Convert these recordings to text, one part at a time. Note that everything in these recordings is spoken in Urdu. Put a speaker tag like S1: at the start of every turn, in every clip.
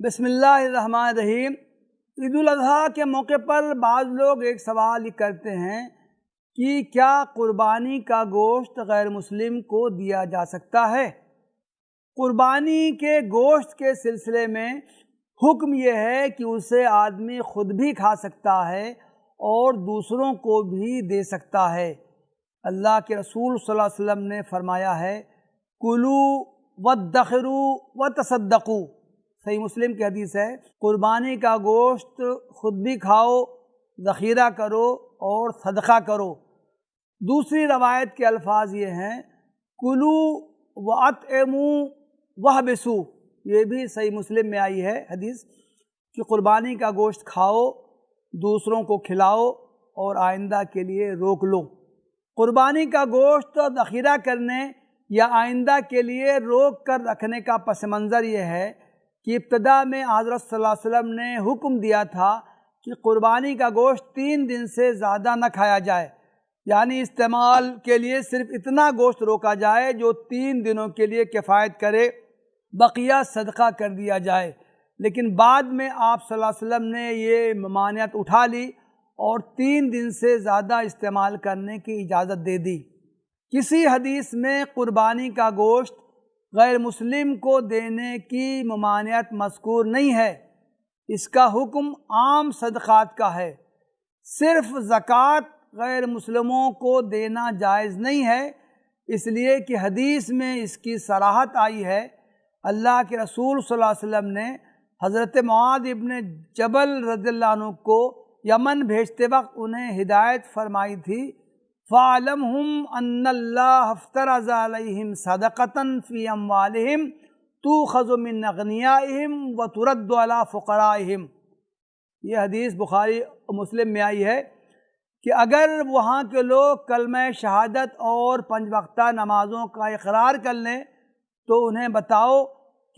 S1: بسم اللہ الرحمن الرحیم۔ عید الاضحیٰ کے موقع پر بعض لوگ ایک سوال یہ کرتے ہیں کہ کیا قربانی کا گوشت غیر مسلم کو دیا جا سکتا ہے؟ قربانی کے گوشت کے سلسلے میں حکم یہ ہے کہ اسے آدمی خود بھی کھا سکتا ہے اور دوسروں کو بھی دے سکتا ہے۔ اللہ کے رسول صلی اللہ علیہ وسلم نے فرمایا ہے، کلو وادخروا وتصدقوا۔ صحیح مسلم کی حدیث ہے، قربانی کا گوشت خود بھی کھاؤ، ذخیرہ کرو اور صدقہ کرو۔ دوسری روایت کے الفاظ یہ ہیں، کلو واطعموا واحبسوا۔ یہ بھی صحیح مسلم میں آئی ہے حدیث کہ قربانی کا گوشت کھاؤ، دوسروں کو کھلاؤ اور آئندہ کے لیے روک لو۔ قربانی کا گوشت ذخیرہ کرنے یا آئندہ کے لیے روک کر رکھنے کا پس منظر یہ ہے کہ ابتدا میں حضرت صلی اللہ علیہ وسلم نے حکم دیا تھا کہ قربانی کا گوشت 3 دن سے زیادہ نہ کھایا جائے، یعنی استعمال کے لیے صرف اتنا گوشت روکا جائے جو 3 دنوں کے لیے کفایت کرے، بقیہ صدقہ کر دیا جائے۔ لیکن بعد میں آپ صلی اللہ علیہ وسلم نے یہ ممانعت اٹھا لی اور 3 دن سے زیادہ استعمال کرنے کی اجازت دے دی۔ کسی حدیث میں قربانی کا گوشت غیر مسلم کو دینے کی ممانعت مذکور نہیں ہے، اس کا حکم عام صدقات کا ہے۔ صرف زکوٰۃ غیر مسلموں کو دینا جائز نہیں ہے، اس لیے کہ حدیث میں اس کی صراحت آئی ہے۔ اللہ کے رسول صلی اللہ علیہ وسلم نے حضرت معاذ ابن جبل رضی اللہ عنہ کو یمن بھیجتے وقت انہیں ہدایت فرمائی تھی، فَعَلَمْهُمْ أَنَّ اللَّهَ افْتَرَضَ عَلَيْهِمْ صَدَقَةً فِي أَمْوَالِهِمْ تُؤْخَذُ مِنْ أَغْنِيَائِهِمْ وَتُرَدُّ عَلَى فُقَرَائِهِمْ۔ یہ حدیث بخاری و مسلم میں آئی ہے کہ اگر وہاں کے لوگ کلمہ شہادت اور 5 وقتہ نمازوں کا اقرار کر لیں تو انہیں بتاؤ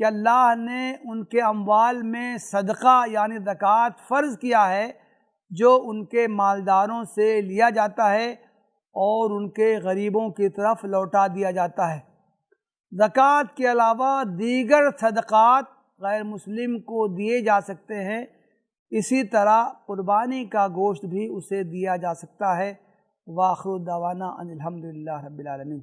S1: کہ اللہ نے ان کے اموال میں صدقہ یعنی زکوٰۃ فرض کیا ہے، جو ان کے مالداروں سے لیا جاتا ہے اور ان کے غریبوں کی طرف لوٹا دیا جاتا ہے۔ زکوٰۃ کے علاوہ دیگر صدقات غیر مسلم کو دیے جا سکتے ہیں، اسی طرح قربانی کا گوشت بھی اسے دیا جا سکتا ہے۔ وآخر دعوانا ان الحمدللہ رب العالمین۔